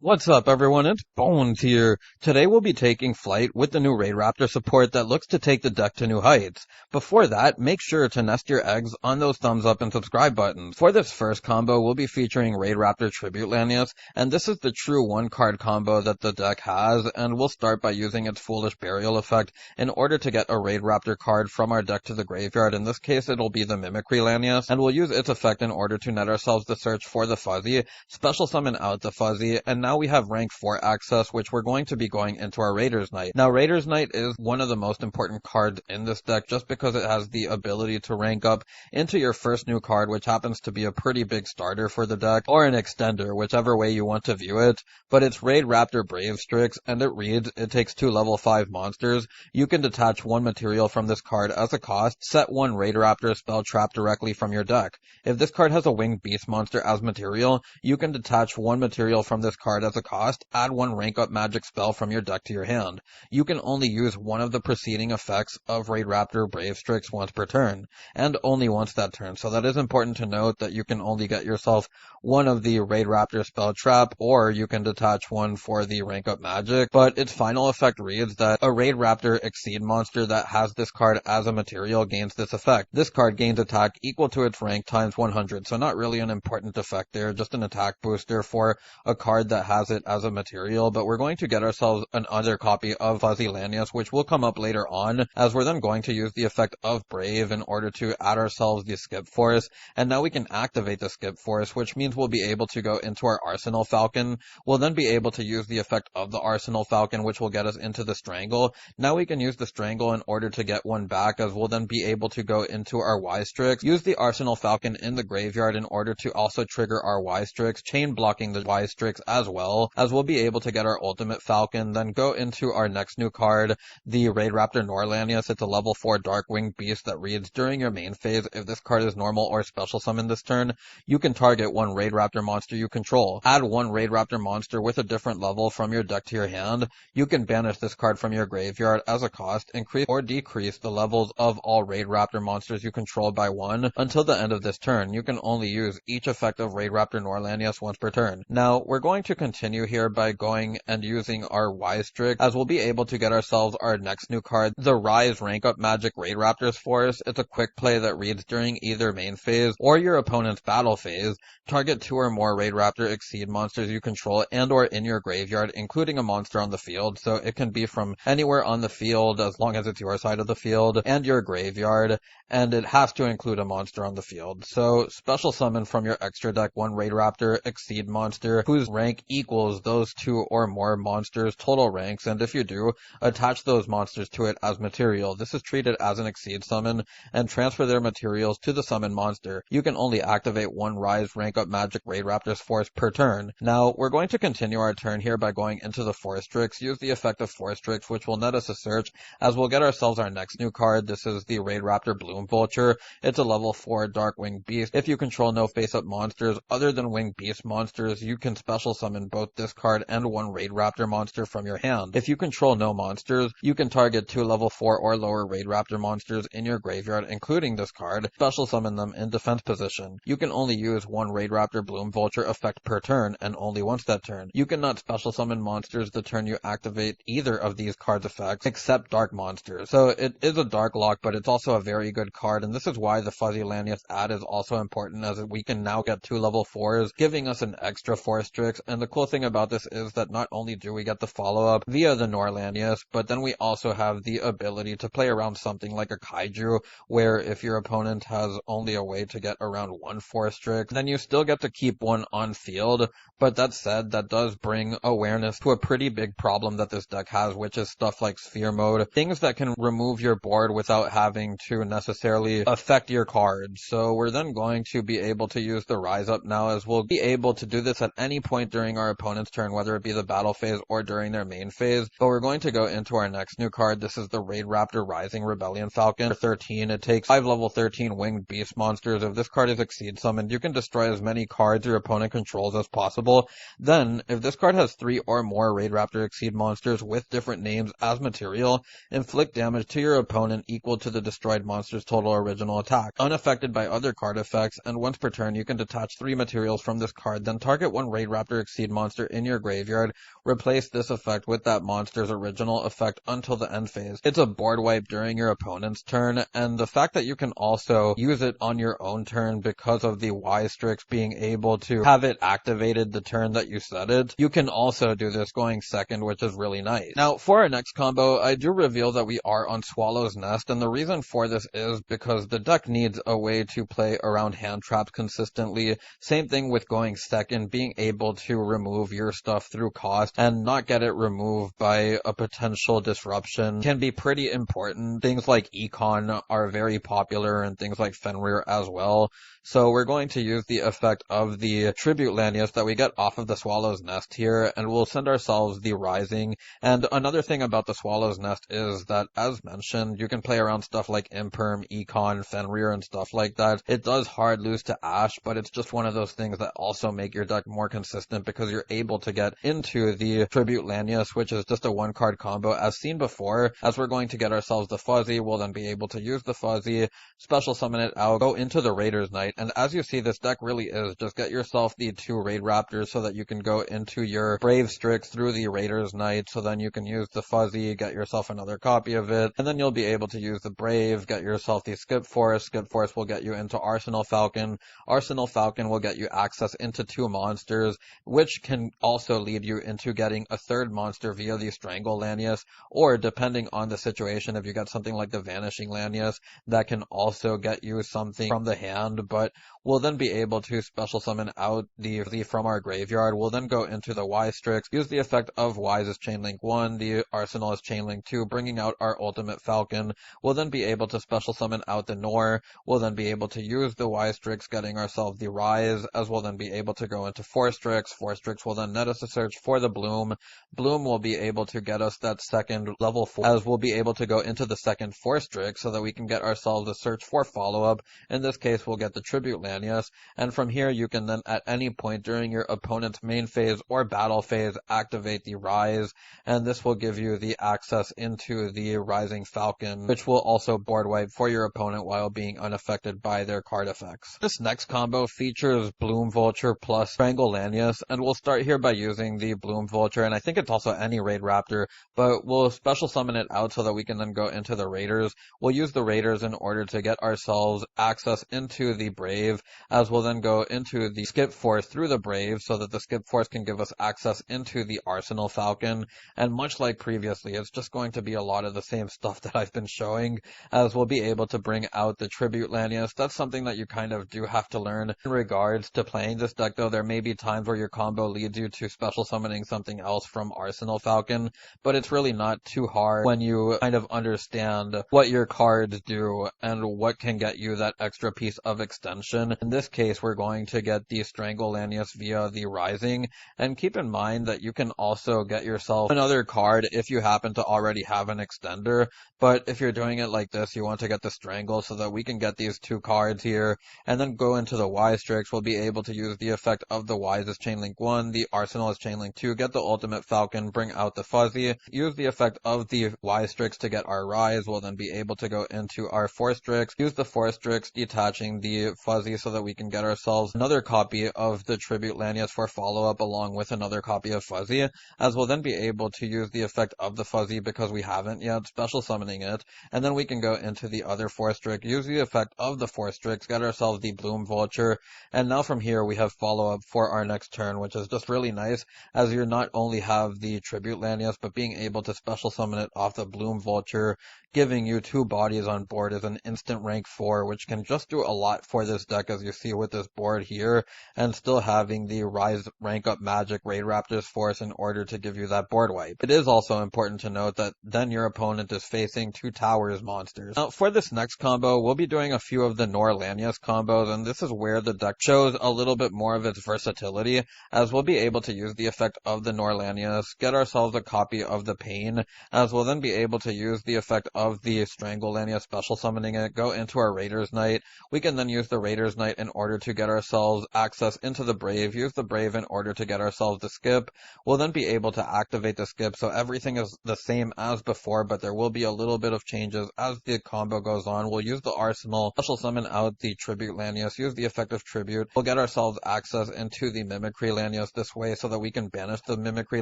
What's up, everyone? It's Bones here. Today we'll be taking flight with the new Raidraptor support that looks to take the deck to new heights. Before that, make sure to nest your eggs on those thumbs up and subscribe buttons. For this first combo, we'll be featuring Raidraptor Tribute Lanius, and this is the true one-card combo that the deck has, and we'll start by using its Foolish Burial effect in order to get a Raidraptor card from our deck to the graveyard. In this case, it'll be the Mimicry Lanius, and we'll use its effect in order to net ourselves the search for the Fuzzy, special summon out the Fuzzy, and now we have rank 4 access, which we're going to be going into our Raiders Knight. Now, Raiders Knight is one of the most important cards in this deck just because it has the ability to rank up into your first new card, which happens to be a pretty big starter for the deck, or an extender, whichever way you want to view it. But it's Raidraptor Brave Strix, and it reads, it takes 2 level 5 monsters. You can detach 1 material from this card as a cost, set 1 Raidraptor spell trap directly from your deck. If this card has a winged beast monster as material, you can detach 1 material from this card as a cost, add 1 rank up magic spell from your deck to your hand. You can only use one of the preceding effects of Raidraptor Brave Strix once per turn, and only once that turn, so that is important to note that you can only get yourself one of the Raidraptor spell trap, or you can detach 1 for the rank up magic, but its final effect reads that a Raidraptor Exceed monster that has this card as a material gains this effect. This card gains attack equal to its rank times 100, so not really an important effect there, just an attack booster for a card that has it as a material. But we're going to get ourselves another copy of Fuzzy Lanius, which will come up later on, as we're then going to use the effect of Brave in order to add ourselves the Skip Force, and now we can activate the Skip Force, which means we'll be able to go into our Arsenal Falcon. We'll then be able to use the effect of the Arsenal Falcon, which will get us into the Strangle. Now we can use the Strangle in order to get 1 back, as we'll then be able to go into our Y-Strix, use the Arsenal Falcon in the graveyard in order to also trigger our Y-Strix, chain blocking the Y-Strix as well, as we'll be able to get our ultimate Falcon, then go into our next new card, the Raidraptor Nor Lanius. It's a level 4 Darkwing Beast that reads, during your main phase, if this card is normal or special summon this turn, you can target 1 Raidraptor monster you control. Add 1 Raidraptor monster with a different level from your deck to your hand. You can banish this card from your graveyard as a cost, increase or decrease the levels of all Raidraptor monsters you control by 1 until the end of this turn. You can only use each effect of Raidraptor Nor Lanius once per turn. Now, we're going to continue here by going and using our Y-Strix, as we'll be able to get ourselves our next new card, the Rise Rank Up Magic Raidraptors Force. It's a quick play that reads, during either main phase or your opponent's battle phase, target 2 or more Raidraptor Exceed monsters you control and or in your graveyard, including a monster on the field, so it can be from anywhere on the field as long as it's your side of the field, and your graveyard, and it has to include a monster on the field. So special summon from your extra deck 1 Raidraptor Exceed monster whose rank equals those 2 or more monsters' total ranks, and if you do, attach those monsters to it as material. This is treated as an Exceed summon, and transfer their materials to the summon monster. You can only activate 1 Rise Rank Up Magic Raidraptors Force per turn. Now, we're going to continue our turn here by going into the Force Strix, use the effect of Force Strix, which will net us a search, as we'll get ourselves our next new card. This is the Raidraptor Bloom Vulture. It's a level 4 Darkwing Beast. If you control no face-up monsters other than winged beast monsters, you can special summon both this card and 1 Raidraptor monster from your hand. If you control no monsters, you can target 2 level 4 or lower Raidraptor monsters in your graveyard, including this card, special summon them in defense position. You can only use 1 Raidraptor Bloom Vulture effect per turn, and only once that turn. You cannot special summon monsters the turn you activate either of these cards' effects, except dark monsters. So it is a dark lock, but it's also a very good card, and this is why the Fuzzy Lanius ad is also important, as we can now get 2 level 4s, giving us an extra Force Strix. And the cool thing about this is that not only do we get the follow-up via the Nor Lanius, but then we also have the ability to play around something like a Kaiju, where if your opponent has only a way to get around 1 Force Strix, then you still get to keep 1 on field. But that said, that does bring awareness to a pretty big problem that this deck has, which is stuff like Sphere Mode, things that can remove your board without having to necessarily affect your cards. So we're then going to be able to use the Rise Up now, as we'll be able to do this at any point during our opponent's turn, whether it be the battle phase or during their main phase. But we're going to go into our next new card. This is the Raidraptor Rising Rebellion Falcon. 13. It takes 5 level 13 winged beast monsters. If this card is Exceed summoned, you can destroy as many cards your opponent controls as possible. Then, if this card has 3 or more Raidraptor Exceed monsters with different names as material, inflict damage to your opponent equal to the destroyed monster's total original attack, unaffected by other card effects, and once per turn you can detach 3 materials from this card, then target 1 Raidraptor Exceed monster in your graveyard, replace this effect with that monster's original effect until the end phase. It's a board wipe during your opponent's turn, and the fact that you can also use it on your own turn because of the Y-Strix being able to have it activated the turn that you set it, you can also do this going second, which is really nice. Now, for our next combo, I do reveal that we are on Swallow's Nest, and the reason for this is because the deck needs a way to play around hand traps consistently. Same thing with going second, being able to remove your stuff through cost and not get it removed by a potential disruption can be pretty important. Things like Econ are very popular and things like Fenrir as well. So we're going to use the effect of the Tribute Lanius that we get off of the Swallow's Nest here, and we'll send ourselves the Rising. And another thing about the Swallow's Nest is that, as mentioned, you can play around stuff like Imperm, Econ, Fenrir, and stuff like that. It does hard lose to Ash, but it's just one of those things that also make your deck more consistent because you're able to get into the Tribute Lanius, which is just a one-card combo. As seen before, as we're going to get ourselves the Fuzzy, we'll then be able to use the Fuzzy, special summon it out, go into the Raider's Knight, and as you see, this deck really is just get yourself the 2 Raidraptors so that you can go into your Brave Strix through the Raider's Knight, so then you can use the Fuzzy, get yourself another copy of it, and then you'll be able to use the Brave, get yourself the Skip Force. Skip Force will get you into Arsenal Falcon. Arsenal Falcon will get you access into 2 monsters, which can also lead you into getting a 3rd monster via the Strangle Lanius, or depending on the situation, if you got something like the Vanishing Lanius, that can also get you something from the hand, but we'll then be able to special summon out the from our graveyard. We'll then go into the Y-Strix, use the effect of Wise's Chainlink 1, the Arsenal is Chainlink 2, bringing out our Ultimate Falcon. We'll then be able to special summon out the Nor. We'll then be able to use the Y-Strix, getting ourselves the Rise, as we'll then be able to go into 4-Strix. 4-Strix will then net us a search for the Bloom. Bloom will be able to get us that second level 4, as we'll be able to go into the second 4-Strix so that we can get ourselves a search for follow-up. In this case, we'll get the Tribute Lanius, and from here you can then at any point during your opponent's main phase or battle phase activate the Rise, and this will give you the access into the Rising Falcon, which will also board wipe for your opponent while being unaffected by their card effects. This next combo features Bloom Vulture plus Strangle Lanius, and we'll start here by using the Bloom Vulture, and I think it's also any Raidraptor, but we'll special summon it out so that we can then go into the Raiders. We'll use the Raiders in order to get ourselves access into the Brave, as we'll then go into the Skip Force through the Brave so that the Skip Force can give us access into the Arsenal Falcon. And much like previously, it's just going to be a lot of the same stuff that I've been showing, as we'll be able to bring out the Tribute Lanius. That's something that you kind of do have to learn in regards to playing this deck, though. There may be times where your combo leads you to special summoning something else from Arsenal Falcon, but it's really not too hard when you kind of understand what your cards do and what can get you that extra piece of extension. In this case, we're going to get the Strangle Lanius via the Rising, and keep in mind that you can also get yourself another card if you happen to already have an extender, but if you're doing it like this, you want to get the Strangle so that we can get these 2 cards here, and then go into the Y-Strix. We'll be able to use the effect of the Wise's Chainlink 1, the Arsenal is Chainlink 2, get the Ultimate Falcon, bring out the Fuzzy, use the effect of the Y-Strix to get our Rise. We'll then be able to go into our 4-Strix, use the 4-Strix, detaching the Fuzzy so that we can get ourselves another copy of the Tribute Lanius for follow-up along with another copy of Fuzzy, as we'll then be able to use the effect of the Fuzzy because we haven't yet, special summoning it, and then we can go into the other 4-Strix, use the effect of the 4-Strix, get ourselves the Bloom Vulture, and now from here we have follow-up for our next turn, which is just really nice, as you not only have the Tribute Lanius, but being able to special summon it off the Bloom Vulture, giving you 2 bodies on board is an instant rank 4, which can just do a lot for this deck, as you see with this board here, and still having the Rise rank up Magic Raidraptors force in order to give you that board wipe. It is also important to note that then your opponent is facing 2 Towers monsters. Now, for this next combo, we'll be doing a few of the Nor Lanius combos, and this is where the deck shows a little bit more of its versatility, as we'll be able to use the effect of the Nor Lanius, get ourselves a copy of the Pain, as we'll then be able to use the effect of the Strangle Lanius, special summoning it, go into our Raider's Knight. We can then use the Raider's Knight in order to get ourselves access into the Brave, use the Brave in order to get ourselves the Skip. We'll then be able to activate the Skip, so everything is the same as before, but there will be a little bit of changes as the combo goes on. We'll use the Arsenal, special summon out the Tribute Lanius, use the effect of Tribute. We'll get ourselves access into the Mimicry Lanius, Lanius this way so that we can banish the Mimicry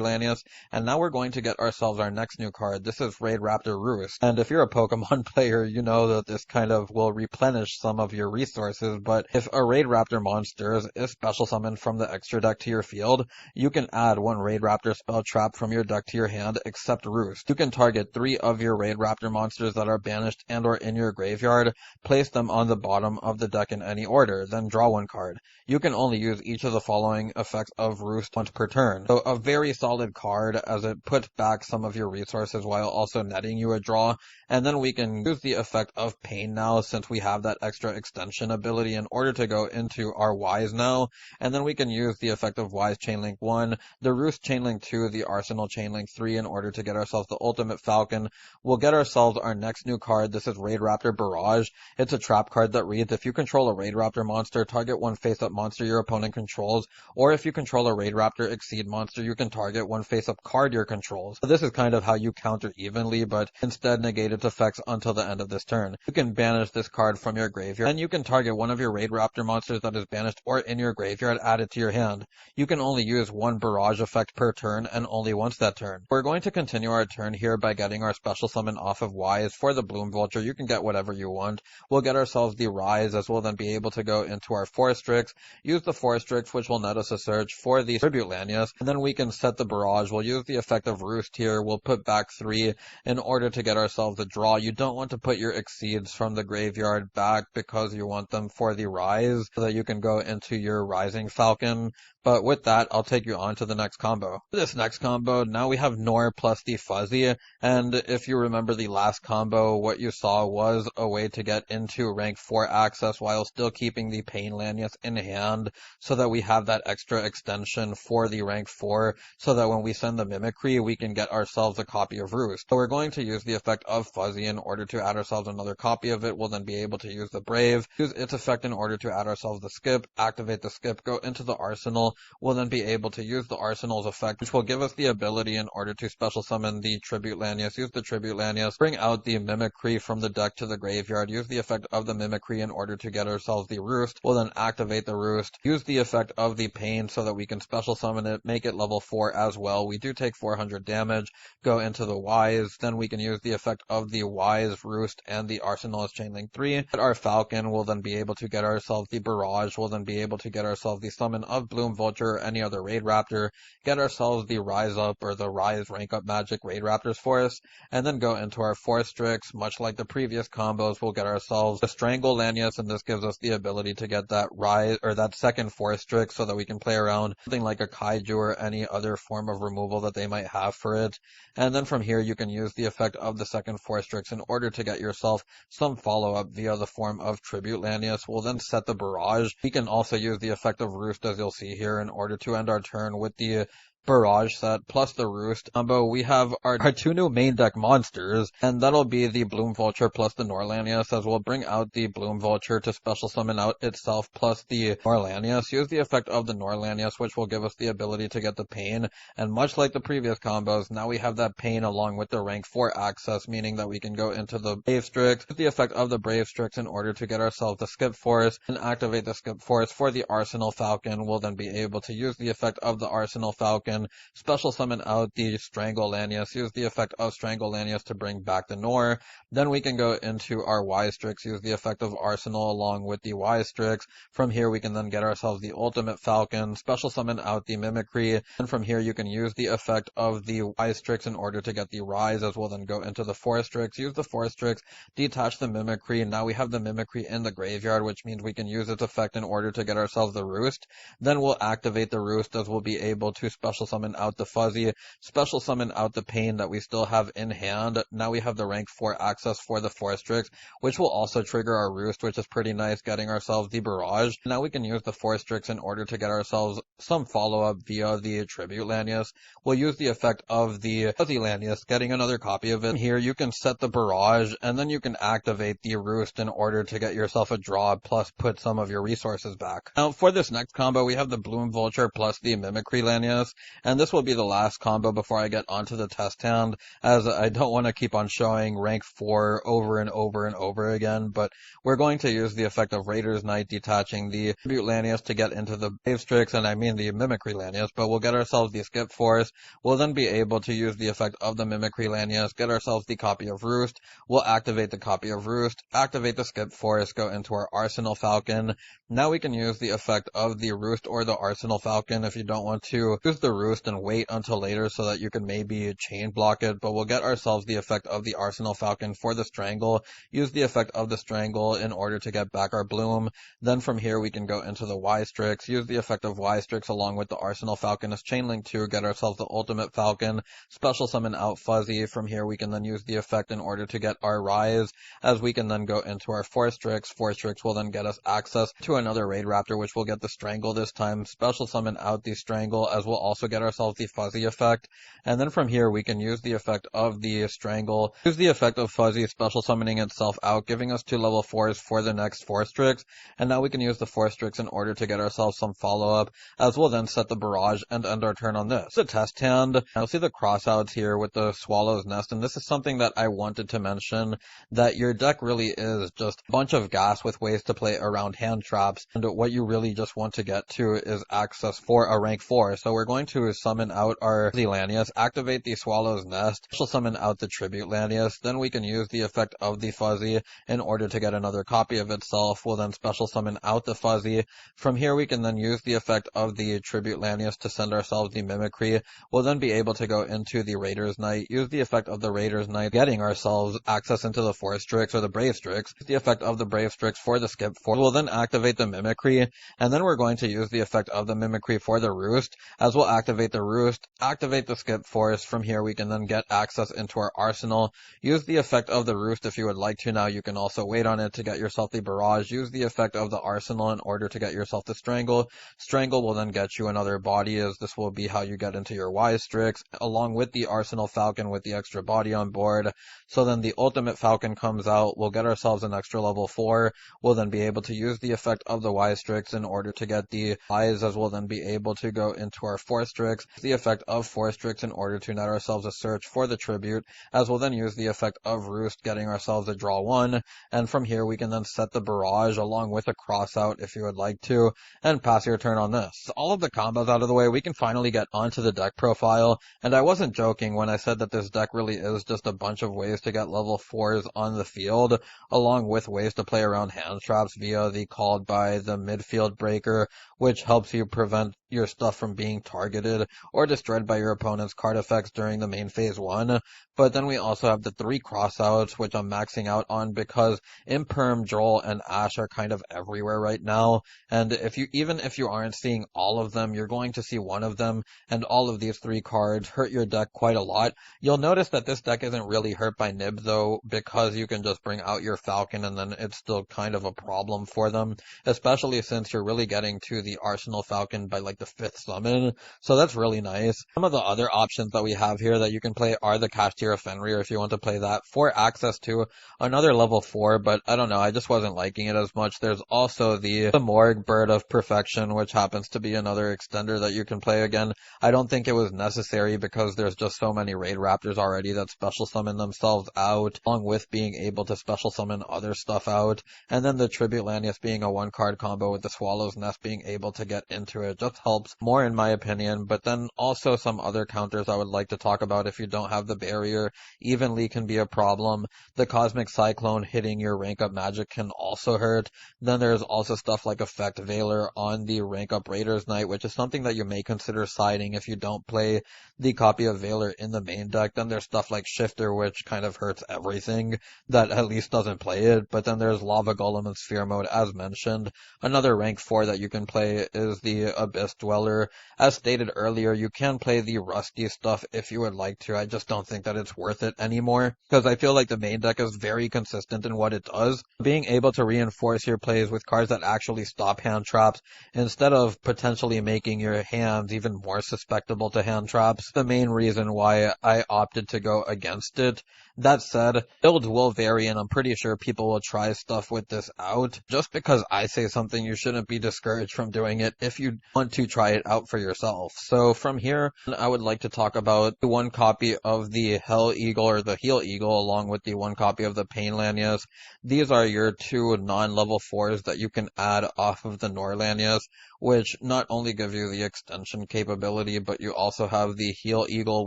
Lanius. And now we're going to get ourselves our next new card. This is Raidraptor Roost. And if you're a Pokemon player, you know that this kind of will replenish some of your resources, but if a Raidraptor monster is special summoned from the extra deck to your field, you can add one Raidraptor spell trap from your deck to your hand except Roost. You can target 3 of your Raidraptor monsters that are banished and or in your graveyard, place them on the bottom of the deck in any order, then draw one card. You can only use each of the following effects of Roost once per turn. So a very solid card as it puts back some of your resources while also netting you a draw. And then we can use the effect of Pain now since we have that extra extension ability in order to go into our Wise now. And then we can use the effect of Wise Chainlink 1, the Roost Chainlink 2, the Arsenal Chainlink 3 in order to get ourselves the Ultimate Falcon. We'll get ourselves our next new card. This is Raidraptor Barrage. It's a trap card that reads, if you control a Raidraptor monster, target one face-up monster your opponent controls, or if you control a Raidraptor Exceed monster, you can target one face-up card your controls. So this is kind of how you counter evenly, but instead negate its effects until the end of this turn. You can banish this card from your graveyard, and you can target one of your Raidraptor monsters that is banished or in your graveyard, add it to your hand. You can only use one Barrage effect per turn, and only once that turn. We're going to continue our turn here by getting our special summon off of Wise. For the Bloom Vulture, you can get whatever you want. We'll get ourselves the Rise, as we'll then be able to go into our Forest Strix, use the Forest Strix, which will net us a search for the Tribute Lanius, and then we can set the Barrage. We'll use the effect of Roost here. We'll put back 3 in order to get ourselves a draw. You don't want to put your Exceeds from the graveyard back because you want them for the Rise so that you can go into your Rising Falcon. But with that, I'll take you on to the next combo. For this next combo, now we have Nor plus the Fuzzy, and if you remember the last combo, what you saw was a way to get into rank 4 access while still keeping the Pain Lanius in hand, so that we have that extra extension for the rank 4, so that when we send the Mimicry, we can get ourselves a copy of Roost. So we're going to use the effect of Fuzzy in order to add ourselves another copy of it. We'll then be able to use the Brave, use its effect in order to add ourselves the Skip, activate the Skip, go into the Arsenal. We'll then be able to use the Arsenal's effect, which will give us the ability in order to special summon the Tribute Lanius, use the Tribute Lanius, bring out the Mimicry from the deck to the graveyard, use the effect of the Mimicry in order to get ourselves the Roost. We'll then activate the Roost, use the effect of the Pain so that we can special summon it, make it level 4 as well. We do take 400 damage, go into the Wise, then we can use the effect of the Wise, Roost, and the Arsenal's Chainlink 3. Our Falcon will then be able to get ourselves the Barrage, we'll then be able to get ourselves the summon of Bloom Vulture, any other Raidraptor, get ourselves the Rise Up or the Rise Rank Up Magic Raidraptors for us, and then go into our Forest Strix. Much like the previous combos, we'll get ourselves the Strangle Lanius, and this gives us the ability to get that Rise or that second Forest Strix so that we can play around something like a Kaiju or any other form of removal that they might have for it. And then from here you can use the effect of the second Forest Strix in order to get yourself some follow-up via the form of Tribute Lanius. We'll then set the Barrage. We can also use the effect of Roost, as you'll see here, in order to end our turn with the Barrage set plus the Roost combo. We have our 2 new main deck monsters, and that'll be the Bloom Vulture plus the Nor Lanius, as we'll bring out the Bloom Vulture to special summon out itself plus the Nor Lanius. Use the effect of the Nor Lanius, which will give us the ability to get the Pain, and much like the previous combos, now we have that Pain along with the rank 4 access, meaning that we can go into the Brave Strix, with the effect of the Brave Strix in order to get ourselves the Skip Force, and activate the Skip Force for the Arsenal Falcon. We'll then be able to use the effect of the Arsenal Falcon, special summon out the Strangle Lanius, use the effect of Strangle Lanius to bring back the Nor. Then we can go into our Wise Strix, use the effect of Arsenal along with the Wise Strix. From here we can then get ourselves the Ultimate Falcon, special summon out the Mimicry, and from here you can use the effect of the Wise Strix in order to get the Rise, as we'll then go into the Forest Strix, use the Forest Strix, detach the Mimicry. Now we have the Mimicry in the graveyard, which means we can use its effect in order to get ourselves the Roost. Then we'll activate the Roost, as we'll be able to special summon out the Fuzzy, special summon out the Pain that we still have in hand. Now we have the rank 4 access for the Forest Strix, which will also trigger our Roost, which is pretty nice, getting ourselves the Barrage. Now we can use the Forest Strix in order to get ourselves some follow-up via the Tribute Lanius. We'll use the effect of the Fuzzy Lanius, getting another copy of it. Here you can set the Barrage, and then you can activate the Roost in order to get yourself a draw, plus put some of your resources back. Now for this next combo, we have the Bloom Vulture plus the Mimicry Lanius, And this will be the last combo before I get onto the test hand, as I don't want to keep on showing rank 4 over and over and over again, but we're going to use the effect of Raider's Knight detaching the Tribute Lanius to get into the Brave Strix, and I mean the Mimicry Lanius, but we'll get ourselves the Skip Force. We'll then be able to use the effect of the Mimicry Lanius, get ourselves the copy of Roost. We'll activate the copy of Roost, activate the Skip Force, go into our Arsenal Falcon. Now we can use the effect of the Roost or the Arsenal Falcon if you don't want to use the Roost and wait until later so that you can maybe chain block it, but we'll get ourselves the effect of the Arsenal Falcon for the Strangle, use the effect of the Strangle in order to get back our Bloom. Then from here we can go into the Y-Strix, use the effect of Y-Strix along with the Arsenal Falcon as Chainlink 2, get ourselves the Ultimate Falcon, special summon out Fuzzy. From here we can then use the effect in order to get our Rise, as we can then go into our 4-Strix. 4-Strix will then get us access to another Raidraptor, which will get the Strangle this time, special summon out the Strangle, as we'll also get ourselves the Fuzzy effect. And then from here we can use the effect of the Strangle, use the effect of Fuzzy special summoning itself out, giving us 2 level 4s for the next 4-Strix. And now we can use the 4-Strix in order to get ourselves some follow-up, as we'll then set the Barrage and end our turn on this. The test hand, you'll see the crossouts here with the Swallow's Nest, and this is something that I wanted to mention, that your deck really is just a bunch of gas with ways to play around hand traps, and what you really just want to get to is access for a rank 4. So we're going to summon out our Fuzzy Lanius, activate the Swallow's Nest, special summon out the Tribute Lanius, then we can use the effect of the Fuzzy in order to get another copy of itself. We'll then special summon out the Fuzzy. From here we can then use the effect of the Tribute Lanius to send ourselves the Mimicry. We'll then be able to go into the Raider's Knight, use the effect of the Raider's Knight, getting ourselves access into the 4-Strix or the Brave Strix, the effect of the Brave Strix for the Skip Force. We'll then activate the Mimicry, and then we're going to use the effect of the Mimicry for the Roost, as we'll activate the Roost, activate the Skip Force. From here we can then get access into our arsenal, use the effect of the Roost if you would like to. Now you can also wait on it to get yourself the Barrage, use the effect of the Arsenal in order to get yourself the Strangle. Strangle will then get you another body, as this will be how you get into your Y-Strix, along with the Arsenal Falcon with the extra body on board. So then the Ultimate Falcon comes out, we'll get ourselves an extra level 4, we'll then be able to use the effect of the Y-Strix in order to get the Eyes, as we'll then be able to go into our 4-Strix, the effect of 4-Strix in order to net ourselves a search for the Tribute, as we'll then use the effect of Roost, getting ourselves a draw 1, and from here we can then set the Barrage along with a crossout if you would like to, and pass your turn on this. All of the combos out of the way, we can finally get onto the deck profile, and I wasn't joking when I said that this deck really is just a bunch of ways to get level 4s on the field, along with ways to play around hand traps via the Called by the Midfield Breaker, which helps you prevent your stuff from being targeted or destroyed by your opponent's card effects during the main phase 1. But then we also have the 3 crossouts, which I'm maxing out on because Imperm, Joel, and Ash are kind of everywhere right now, and even if you aren't seeing all of them, you're going to see one of them, and all of these 3 cards hurt your deck quite a lot. You'll notice that this deck isn't really hurt by Nib though, because you can just bring out your Falcon and then it's still kind of a problem for them, especially since you're really getting to the Arsenal Falcon by like the 5th summon, so that's really nice. Some of the other options that we have here that you can play are the Kashtira Fenrir if you want to play that for access to another level 4, but I don't know, I just wasn't liking it as much. There's also the Morg Bird of Perfection, which happens to be another extender that you can play again. I don't think it was necessary because there's just so many Raidraptors already that special summon themselves out, along with being able to special summon other stuff out. And then the Tribute Lanius being a 1-card combo with the Swallow's Nest being able to get into it just helps more in my opinion. But then also some other counters I would like to talk about if you don't have the barrier evenly can be a problem. The Cosmic Cyclone hitting your rank up magic can also hurt. Then there's also stuff like Effect Veiler on the rank up Raider's Knight, which is something that you may consider siding if you don't play the copy of Veiler in the main deck. Then there's stuff like Shifter, which kind of hurts everything that at least doesn't play it. But then there's Lava Golem and Sphere Mode as mentioned. Another rank 4 that you can play is the Abyss Dweller. As stated earlier, you can play the Rusty stuff if you would like to. I just don't think that it's worth it anymore, because I feel like the main deck is very consistent in what it does. Being able to reinforce your plays with cards that actually stop hand traps, instead of potentially making your hands even more susceptible to hand traps, the main reason why I opted to go against it. That said, builds will vary, and I'm pretty sure people will try stuff with this out. Just because I say something, you shouldn't be discouraged from doing it if you want to try it out for yourself. So from here, I would like to talk about the one copy of the Hell Eagle or the Heel Eagle along with the one copy of the Pain Lanius. These are your two non-level 4s that you can add off of the Nor Lanius, which not only give you the extension capability, but you also have the Heel Eagle,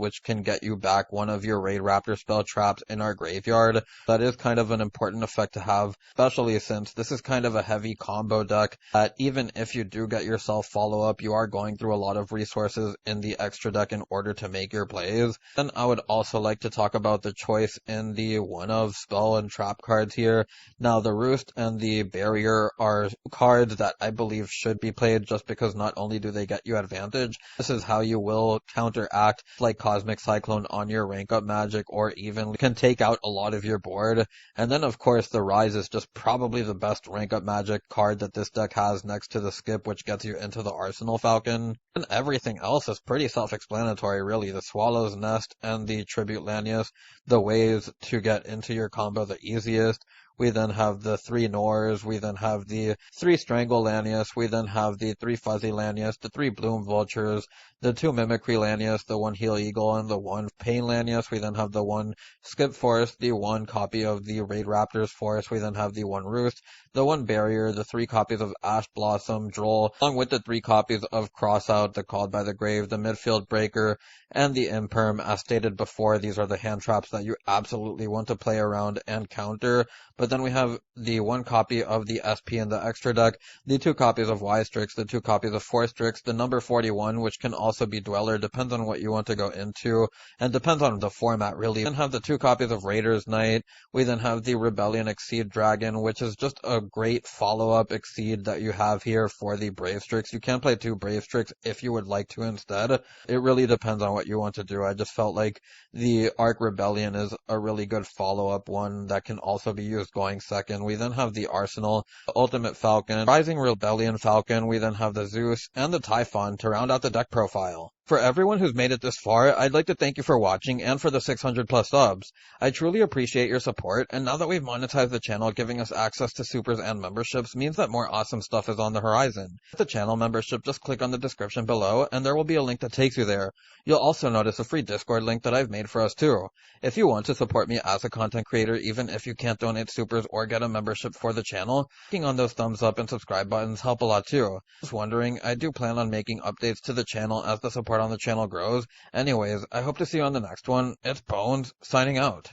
which can get you back one of your Raidraptor spell traps in our graveyard. That is kind of an important effect to have, especially since this is kind of a heavy combo deck that even if you do get yourself follow-up, you are going through a lot of resources in the extra deck in order to make your plays. Then I would also like to talk about the choice in the one-of spell and trap cards here. Now, the Roost and the Barrier are cards that I believe should be played just because not only do they get you advantage, this is how you will counteract like Cosmic Cyclone on your rank up magic, or even can take out a lot of your board. And then of course the Rise is just probably the best rank up magic card that this deck has next to the Skip, which gets you into the Arsenal Falcon. And everything else is pretty self-explanatory really. The Swallow's Nest and the Tribute Lanius, the ways to get into your combo the easiest. We then have the 3 Nors, we then have the 3 Strangle Lanius, we then have the 3 Fuzzy Lanius, the 3 Bloom Vultures, the 2 Mimicry Lanius, the 1 Heel Eagle, and the 1 Pain Lanius. We then have the 1 Skip Forest, the 1 copy of the Raidraptors Forest, we then have the 1 Roost, the 1 Barrier, the 3 copies of Ash Blossom, Droll, along with the 3 copies of Crossout, the Called by the Grave, the Midfield Breaker, and the Imperm. As stated before, these are the hand traps that you absolutely want to play around and counter. But then we have the 1 copy of the SP in the extra deck, the 2 copies of Y-Strix, the 2 copies of Forstrix, the number 41, which can also be Dweller, depends on what you want to go into, and depends on the format really. We then have the 2 copies of Raider's Knight, we then have the Rebellion Exceed Dragon, which is just a great follow-up Exceed that you have here for the Bravestrix. You can play 2 Bravestrix if you would like to instead. It really depends on what you want to do. I just felt like the Arc Rebellion is a really good follow-up one that can also be used going second. We then have the Arsenal, the Ultimate Falcon, Rising Rebellion Falcon, we then have the Zeus, and the Typhon to round out the deck profile. For everyone who's made it this far, I'd like to thank you for watching and for the 600 plus subs. I truly appreciate your support, and now that we've monetized the channel, giving us access to supers and memberships means that more awesome stuff is on the horizon. With the channel membership, just click on the description below, and there will be a link that takes you there. You'll also notice a free Discord link that I've made for us too. If you want to support me as a content creator, even if you can't donate supers or get a membership for the channel, clicking on those thumbs up and subscribe buttons help a lot too. Just wondering, I do plan on making updates to the channel as the support on the channel grows. Anyways, I hope to see you on the next one. It's Bones, signing out.